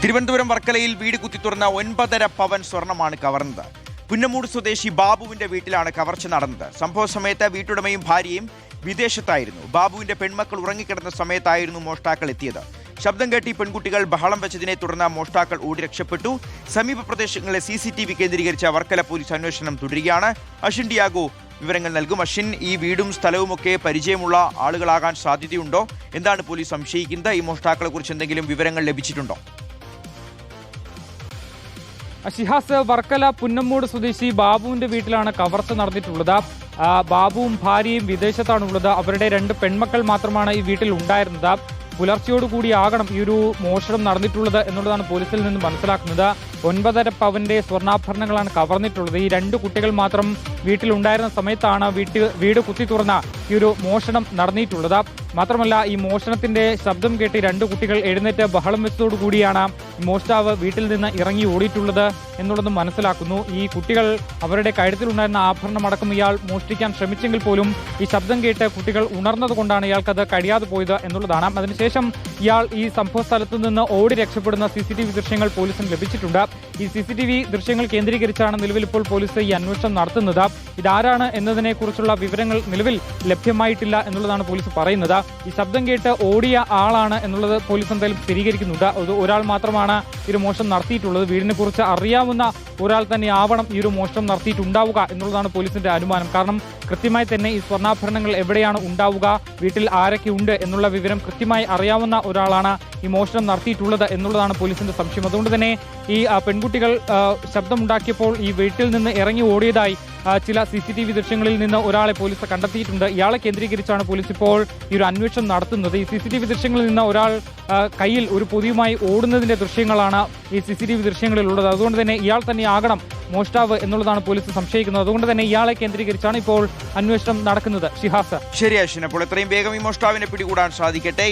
തിരുവനന്തപുരം വർക്കലയിൽ വീട് കുത്തിത്തുറന്ന 9.5 പവൻ സ്വർണമാണ് കവർന്നത്. പുന്നമൂട് സ്വദേശി ബാബുവിന്റെ വീട്ടിലാണ് കവർച്ച നടന്നത്. സംഭവ സമയത്ത് വീട്ടുടമയും ഭാര്യയും വിദേശത്തായിരുന്നു. ബാബുവിന്റെ പെൺമക്കൾ ഉറങ്ങിക്കിടന്ന സമയത്തായിരുന്നു മോഷ്ടാക്കൾ എത്തിയത്. ശബ്ദം കേട്ടി പെൺകുട്ടികൾ ബഹളം വെച്ചതിനെ തുടർന്ന് മോഷ്ടാക്കൾ ഓടി രക്ഷപ്പെട്ടു. സമീപ പ്രദേശങ്ങളിലെ CCTV കേന്ദ്രീകരിച്ച വർക്കല പോലീസ് അന്വേഷണം തുടരുകയാണ്. അഷിൻ ഡിയാഗോ വിവരങ്ങൾ നൽകും. അഷിൻ, ഈ വീടും സ്ഥലവുമൊക്കെ പരിചയമുള്ള ആളുകളാകാൻ സാധ്യതയുണ്ടോ? എന്താണ് പോലീസ് സംശയിക്കുന്നത്? ഈ മോഷ്ടാക്കളെ കുറിച്ച് എന്തെങ്കിലും വിവരങ്ങൾ ലഭിച്ചിട്ടുണ്ടോ? ഷിഹാസ്, വർക്കല പുന്നമ്മൂട് സ്വദേശി ബാബുവിന്റെ വീട്ടിലാണ് കവർച്ച നടന്നിട്ടുള്ളത്. ബാബുവും ഭാര്യയും വിദേശത്താണുള്ളത്. അവരുടെ 2 പെൺമക്കൾ മാത്രമാണ് ഈ വീട്ടിൽ ഉണ്ടായിരുന്നത്. പുലർച്ചയോടുകൂടിയാകണം ഈ ഒരു മോഷണം നടന്നിട്ടുള്ളത് എന്നുള്ളതാണ് പോലീസിൽ നിന്ന് മനസ്സിലാക്കുന്നത്. 9.5 പവന്റെ സ്വർണ്ണാഭരണങ്ങളാണ് കവർന്നിട്ടുള്ളത്. ഈ 2 കുട്ടികൾ മാത്രം വീട്ടിലുണ്ടായിരുന്ന സമയത്താണ് വീട് കുത്തി തുറന്ന ഈ ഒരു മോഷണം നടന്നിട്ടുള്ളത്. മാത്രമല്ല, ഈ മോഷണത്തിന്റെ ശബ്ദം കേട്ട് 2 കുട്ടികൾ എഴുന്നേറ്റ് ബഹളം വെച്ചതോടുകൂടിയാണ് മോഷ്ടാവ് വീട്ടിൽ നിന്ന് ഇറങ്ങി ഓടിയിട്ടുള്ളത് എന്നുള്ളതും മനസ്സിലാക്കുന്നു. ഈ കുട്ടികൾ അവരുടെ കഴുത്തിലുണ്ടായിരുന്ന ആഭരണമടക്കം ഇയാൾ മോഷ്ടിക്കാൻ ശ്രമിച്ചെങ്കിൽ പോലും ഈ ശബ്ദം കേട്ട് കുട്ടികൾ ഉണർന്നതുകൊണ്ടാണ് ഇയാൾക്കത് കഴിയാതെ പോയത് എന്നുള്ളതാണ്. അതിനുശേഷം ഇയാൾ ഈ സംഭവ സ്ഥലത്ത് നിന്ന് ഓടി രക്ഷപ്പെടുന്ന CCTV ദൃശ്യങ്ങൾ പോലീസിന് ലഭിച്ചിട്ടുണ്ട്. ഈ CCTV ദൃശ്യങ്ങൾ കേന്ദ്രീകരിച്ചാണ് നിലവിൽ ഇപ്പോൾ പോലീസ് ഈ അന്വേഷണം നടത്തുന്നത്. ഇതാരാണ് എന്നതിനെ കുറിച്ചുള്ള വിവരങ്ങൾ നിലവിൽ ലഭ്യമായിട്ടില്ല എന്നുള്ളതാണ് പോലീസ് പറയുന്നത്. ഈ ശബ്ദം കേട്ട് ഓടിയ ആളാണ് എന്നുള്ളത് പോലീസ് എന്തായാലും സ്ഥിരീകരിക്കുന്നുണ്ട്. ഒരാൾ മാത്രമാണ് ഈ ഒരു മോഷണം നടത്തിയിട്ടുള്ളത്. വീടിനെ കുറിച്ച് അറിയാവുന്ന ഒരാൾ തന്നെ ആവണം ഈ ഒരു മോഷണം നടത്തിയിട്ടുണ്ടാവുക എന്നുള്ളതാണ് പോലീസിന്റെ അനുമാനം. കാരണം കൃത്യമായി തന്നെ ഈ സ്വർണ്ണാഭരണങ്ങൾ എവിടെയാണ് ഉണ്ടാവുക, വീട്ടിൽ ആരൊക്കെ ഉണ്ട് എന്നുള്ള വിവരം കൃത്യമായി അറിയാവുന്ന ഒരാളാണ് ഈ മോഷണം നടത്തിയിട്ടുള്ളത് എന്നുള്ളതാണ് പോലീസിന്റെ സംശയം. അതുകൊണ്ട് തന്നെ ഈ പെൺകുട്ടികൾ ശബ്ദമുണ്ടാക്കിയപ്പോൾ ഈ വീട്ടിൽ നിന്ന് ഇറങ്ങി ഓടിയതായി ചില CCTV ദൃശ്യങ്ങളിൽ നിന്ന് ഒരാളെ പോലീസ് കണ്ടെത്തിയിട്ടുണ്ട്. ഇയാളെ കേന്ദ്രീകരിച്ചാണ് പോലീസ് ഇപ്പോൾ ഈ ഒരു അന്വേഷണം നടത്തുന്നത്. ഈ CCTV ദൃശ്യങ്ങളിൽ നിന്ന് ഒരാൾ കയ്യിൽ ഒരു പൊതിയുമായി ഓടുന്നതിന്റെ ദൃശ്യങ്ങളാണ് ഈ CCTV ദൃശ്യങ്ങളിലുള്ളത്. അതുകൊണ്ട് തന്നെ ഇയാൾ തന്നെ ആകണം മോഷ്ടാവ് എന്നുള്ളതാണ് പോലീസ് സംശയിക്കുന്നത്. അതുകൊണ്ട് തന്നെ ഇയാളെ കേന്ദ്രീകരിച്ചാണ് ഇപ്പോൾ അന്വേഷണം നടക്കുന്നത്. ഷിഹാസ്, ശരി അശ്വിൻ, അപ്പോൾ എത്രയും വേഗം ഈ മോഷ്ടാവിനെ പിടികൂടാൻ സാധിക്കട്ടെ.